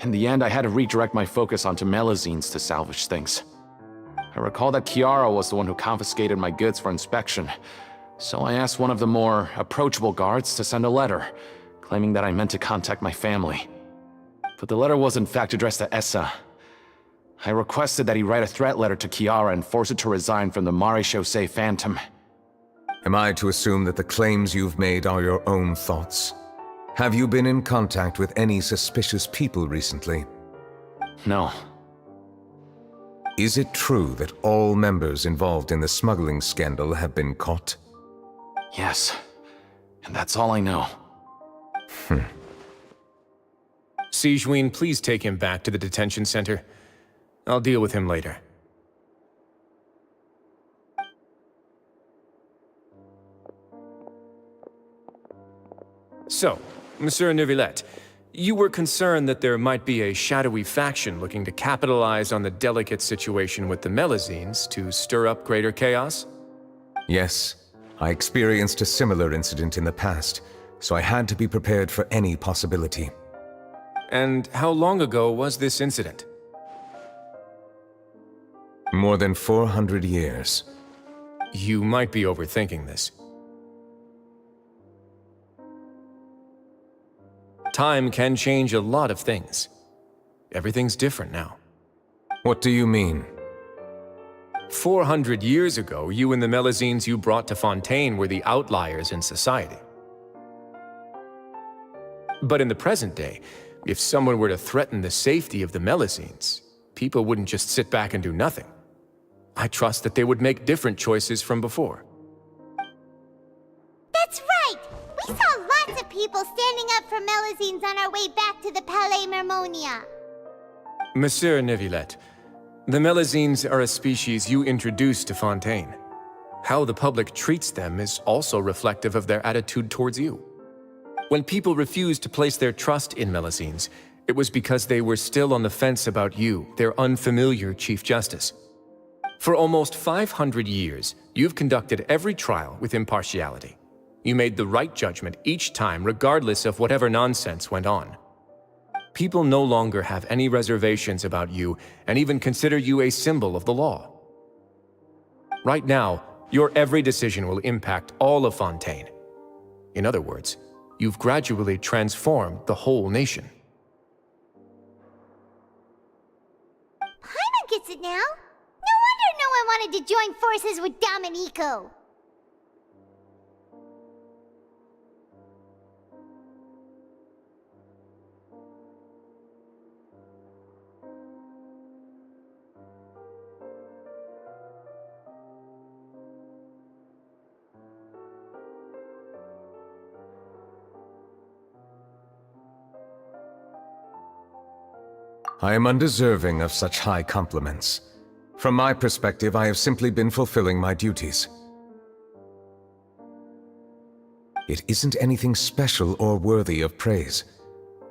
In the end, I had to redirect my focus onto Melusines to salvage things. I recall that Chiara was the one who confiscated my goods for inspection, So I asked one of the more approachable guards to send a letter, claiming that I meant to contact my family. But the letter was in fact addressed to Essa. I requested that he write a threat letter to Kiara and force her to resign from the Marechaussee Phantom. Am I to assume that the claims you've made are your own thoughts? Have you been in contact with any suspicious people recently? No. Is it true that all members involved in the smuggling scandal have been caught? Yes. And that's all I know. Sijween, please take him back to the detention center. I'll deal with him later. So, Monsieur Neuvillete, you were concerned that there might be a shadowy faction looking to capitalize on the delicate situation with the Melazines to stir up greater chaos? Yes. I experienced a similar incident in the past, so I had to be prepared for any possibility. And how long ago was this incident? More than 400 years. You might be overthinking this. Time can change a lot of things. Everything's different now. What do you mean? 400 years ago, you and the Melazines you brought to Fontaine were the outliers in society. But in the present day, if someone were to threaten the safety of the Melazines, people wouldn't just sit back and do nothing. I trust that they would make different choices from before. That's right! We saw lots of people standing up for Melazines on our way back to the Palais Mermonia. Monsieur Neuvillete, the Melazines are a species you introduced to Fontaine. How the public treats them is also reflective of their attitude towards you. When people refused to place their trust in Melazines, it was because they were still on the fence about you, their unfamiliar Chief Justice. For almost 500 years, you've conducted every trial with impartiality. You made the right judgment each time, regardless of whatever nonsense went on. People no longer have any reservations about you and even consider you a symbol of the law. Right now, your every decision will impact all of Fontaine. In other words, you've gradually transformed the whole nation. Paimon gets it now. No wonder no one wanted to join forces with Domenico. I am undeserving of such high compliments. From my perspective, I have simply been fulfilling my duties. It isn't anything special or worthy of praise.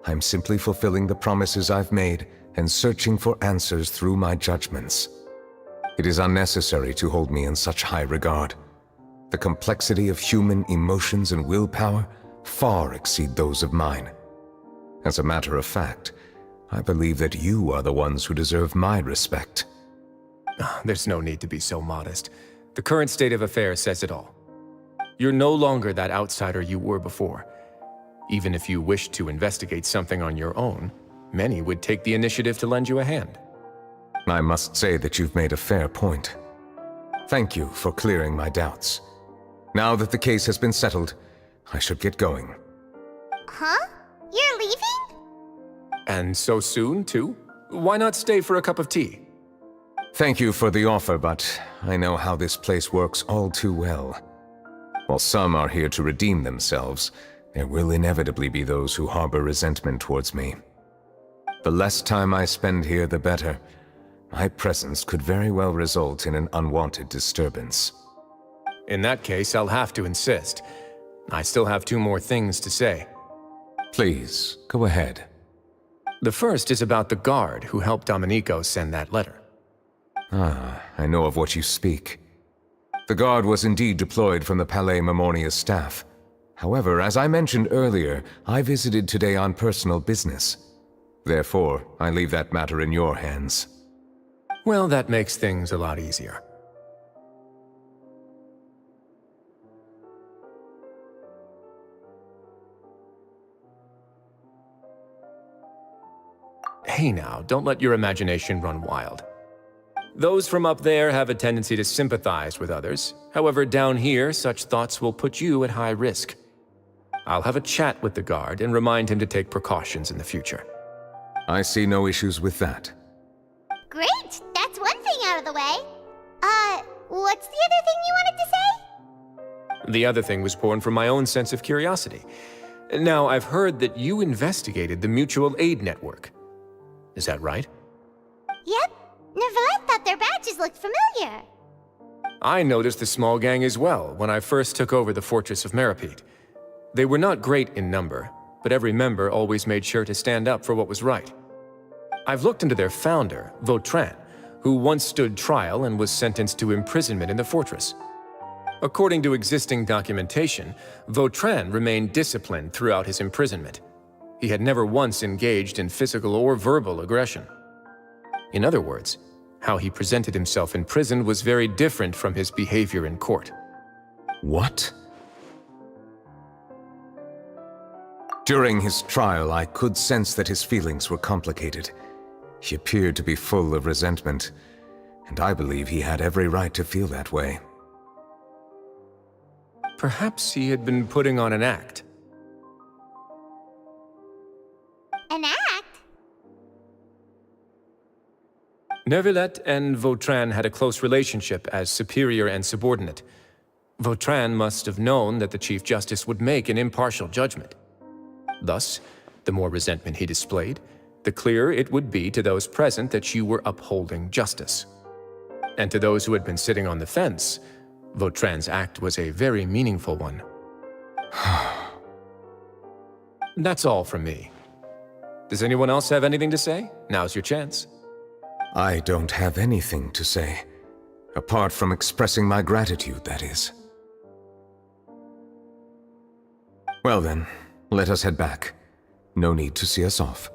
I'm simply fulfilling the promises I've made and searching for answers through my judgments. It is unnecessary to hold me in such high regard. The complexity of human emotions and willpower far exceed those of mine. As a matter of fact, I believe that you are the ones who deserve my respect. There's no need to be so modest. The current state of affairs says it all. You're no longer that outsider you were before. Even if you wished to investigate something on your own, many would take the initiative to lend you a hand. I must say that you've made a fair point. Thank you for clearing my doubts. Now that the case has been settled, I should get going. Huh? You're leaving? And so soon, too? Why not stay for a cup of tea? Thank you for the offer, but I know how this place works all too well. While some are here to redeem themselves, there will inevitably be those who harbor resentment towards me. The less time I spend here, the better. My presence could very well result in an unwanted disturbance. In that case, I'll have to insist. I still have 2 more things to say. Please, go ahead. The first is about the guard who helped Domenico send that letter. Ah, I know of what you speak. The guard was indeed deployed from the Palais Mermonia's staff. However, as I mentioned earlier, I visited today on personal business. Therefore, I leave that matter in your hands. Well, that makes things a lot easier. Hey now, don't let your imagination run wild. Those from up there have a tendency to sympathize with others. However, down here, such thoughts will put you at high risk. I'll have a chat with the guard and remind him to take precautions in the future. I see no issues with that. Great! That's one thing out of the way. What's the other thing you wanted to say? The other thing was born from my own sense of curiosity. Now, I've heard that you investigated the mutual aid network. Is that right? Yep. Neuvillete thought their badges looked familiar. I noticed the small gang as well when I first took over the Fortress of Meripede. They were not great in number, but every member always made sure to stand up for what was right. I've looked into their founder, Vautrin, who once stood trial and was sentenced to imprisonment in the fortress. According to existing documentation, Vautrin remained disciplined throughout his imprisonment. He had never once engaged in physical or verbal aggression. In other words, how he presented himself in prison was very different from his behavior in court. What? During his trial, I could sense that his feelings were complicated. He appeared to be full of resentment, and I believe he had every right to feel that way. Perhaps he had been putting on an act. An act? Neuvillete and Vautrin had a close relationship as superior and subordinate. Vautrin must have known that the Chief Justice would make an impartial judgment. Thus, the more resentment he displayed, the clearer it would be to those present that you were upholding justice. And to those who had been sitting on the fence, Vautrin's act was a very meaningful one. That's all from me. Does anyone else have anything to say? Now's your chance. I don't have anything to say, apart from expressing my gratitude, that is. Well then, let us head back. No need to see us off.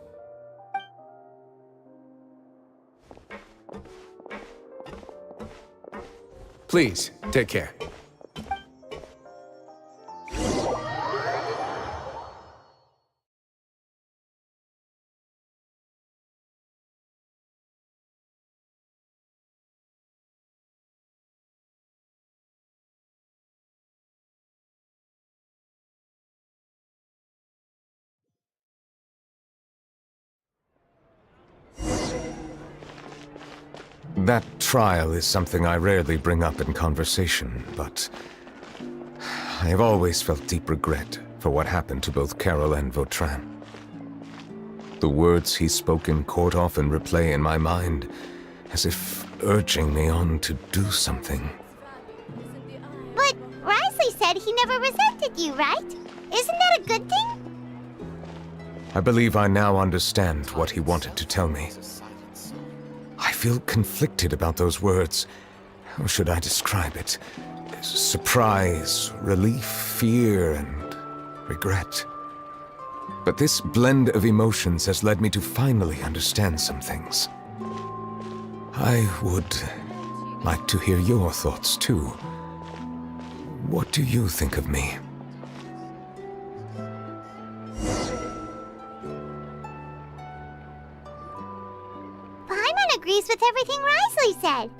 Please, take care. That trial is something I rarely bring up in conversation, but I have always felt deep regret for what happened to both Carol and Vautrin. The words he spoke in court often replay in my mind, as if urging me on to do something. But Risley said he never resented you, right? Isn't that a good thing? I believe I now understand what he wanted to tell me. I feel conflicted about those words. How should I describe it? Surprise, relief, fear, and regret. But this blend of emotions has led me to finally understand some things. I would like to hear your thoughts, too. What do you think of me? Paimon agrees with everything Risley said.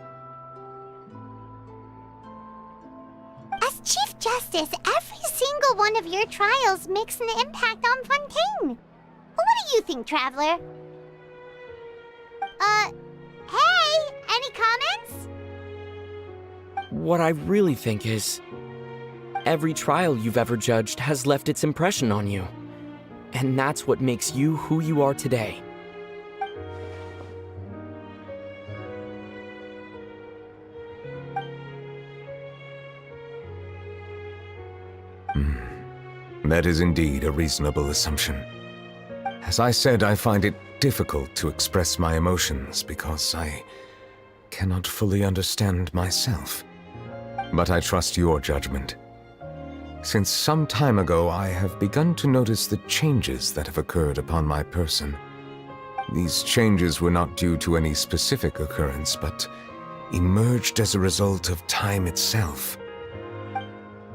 As Chief Justice, every single one of your trials makes an impact on Fontaine. What do you think, Traveler? Hey, any comments? What I really think is, every trial you've ever judged has left its impression on you. And that's what makes you who you are today. That is indeed a reasonable assumption. As I said, I find it difficult to express my emotions because I cannot fully understand myself. But I trust your judgment. Since some time ago, I have begun to notice the changes that have occurred upon my person. These changes were not due to any specific occurrence, but emerged as a result of time itself.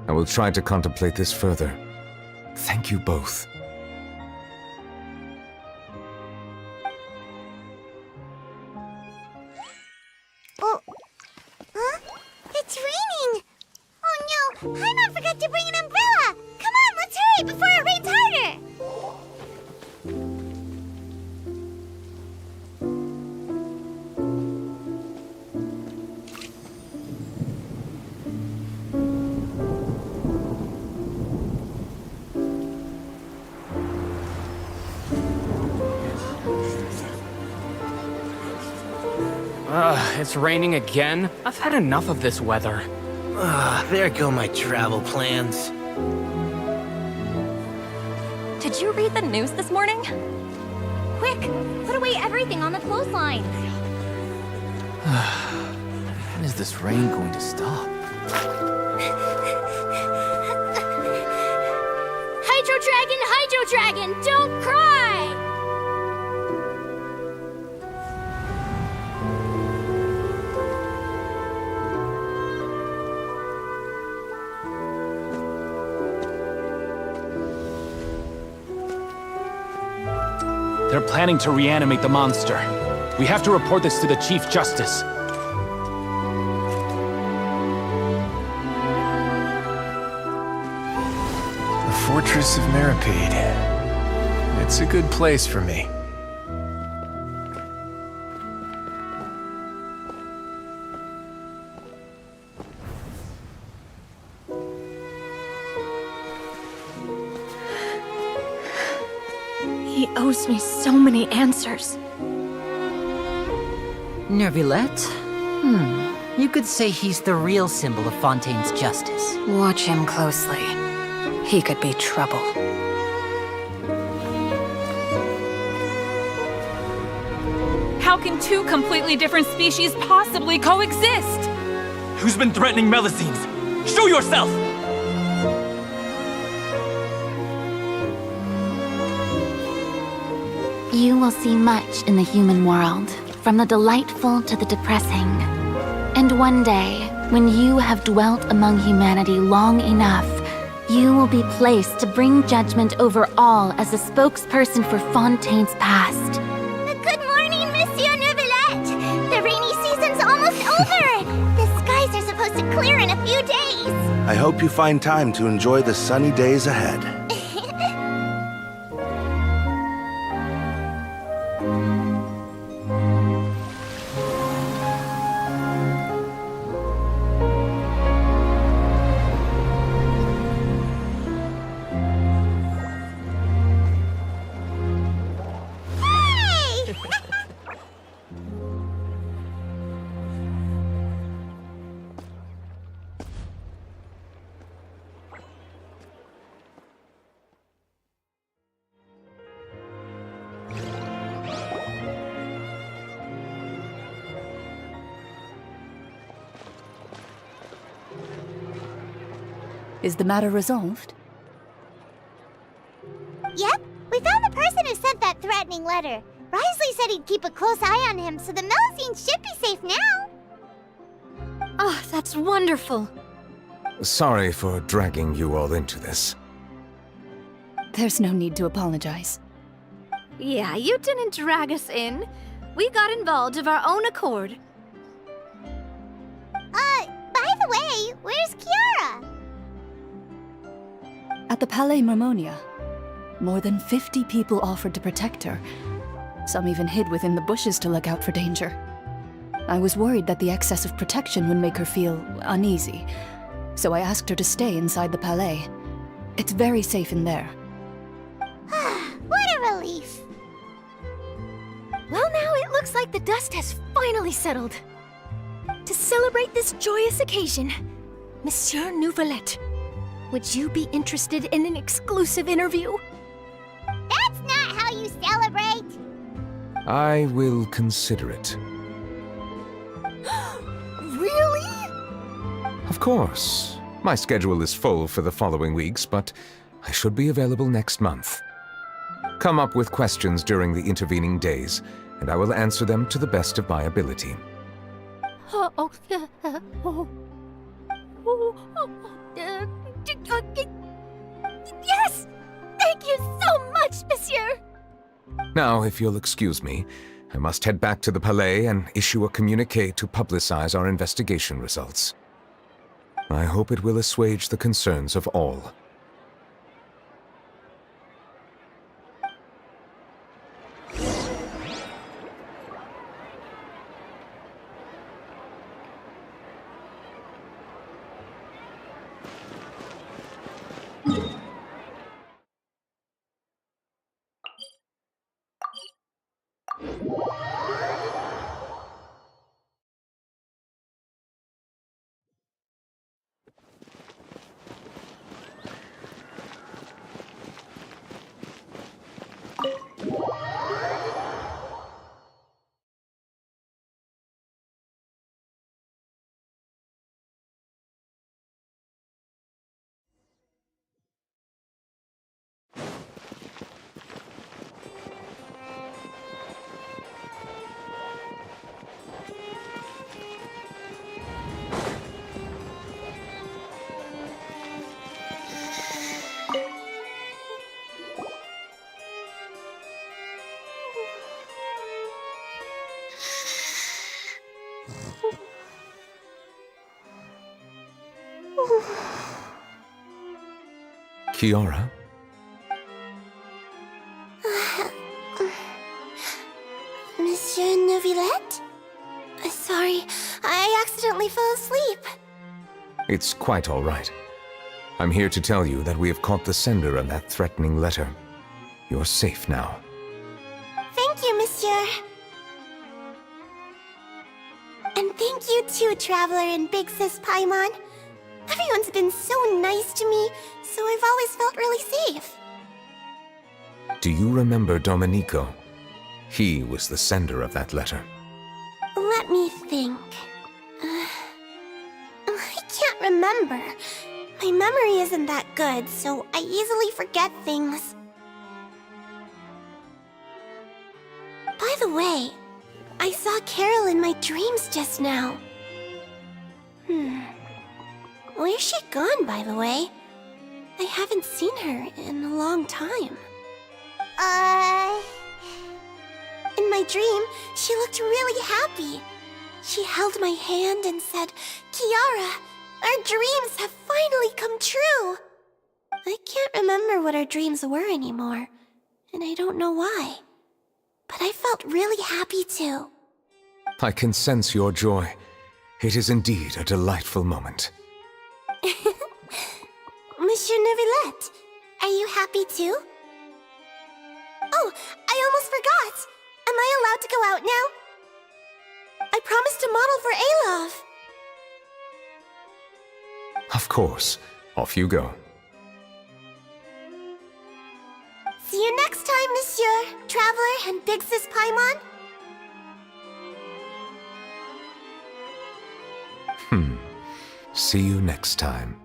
I will try to contemplate this further. Thank you both. It's raining again? I've had enough of this weather. There go my travel plans. Did you read the news this morning? Quick, put away everything on the clothesline. When is this rain going to stop? Hydro Dragon, don't cry! They're planning to reanimate the monster. We have to report this to the Chief Justice. The Fortress of Meripede. It's a good place for me. He owes me so many answers. Neuvillete? You could say he's the real symbol of Fontaine's justice. Watch him closely. He could be trouble. How can two completely different species possibly coexist? Who's been threatening Melusines? Show yourself! You will see much in the human world, from the delightful to the depressing. And one day, when you have dwelt among humanity long enough, you will be placed to bring judgment over all as a spokesperson for Fontaine's past. Good morning, Monsieur Neuvillete! The rainy season's almost over! The skies are supposed to clear in a few days! I hope you find time to enjoy the sunny days ahead. Is the matter resolved? Yep, we found the person who sent that threatening letter. Risley said he'd keep a close eye on him, so the Melusines should be safe now. Oh, that's wonderful. Sorry for dragging you all into this. There's no need to apologize. Yeah, you didn't drag us in. We got involved of our own accord. By the way, where's Kiara? At the Palais Marmonia, more than 50 people offered to protect her. Some even hid within the bushes to look out for danger. I was worried that the excess of protection would make her feel uneasy, so I asked her to stay inside the Palais. It's very safe in there. What a relief. Well, now it looks like the dust has finally settled. To celebrate this joyous occasion, Monsieur Neuvillete, would you be interested in an exclusive interview? That's not how you celebrate. I will consider it. Really? Of course. My schedule is full for the following weeks, but I should be available next month. Come up with questions during the intervening days, and I will answer them to the best of my ability. Yes! Thank you so much, Monsieur! Now, if you'll excuse me, I must head back to the Palais and issue a communiqué to publicize our investigation results. I hope it will assuage the concerns of all. Kiara? Monsieur Neuvillete? Sorry, I accidentally fell asleep. It's quite all right. I'm here to tell you that we have caught the sender of that threatening letter. You're safe now. Thank you, Monsieur. And thank you too, Traveler and Big Sis Paimon. Everyone's been so nice to me, so I've always felt really safe. Do you remember Domenico? He was the sender of that letter. Let me think. I can't remember. My memory isn't that good, so I easily forget things. By the way, I saw Carol in my dreams just now. Where's she gone, by the way? I haven't seen her in a long time. In my dream, she looked really happy. She held my hand and said, "Kiara, our dreams have finally come true." I can't remember what our dreams were anymore, and I don't know why. But I felt really happy too. I can sense your joy. It is indeed a delightful moment. Monsieur Neuvillete, are you happy too? Oh, I almost forgot! Am I allowed to go out now? I promised to model for Alov. Of course. Off you go. See you next time, Monsieur, Traveler, and Big Sis Paimon. See you next time.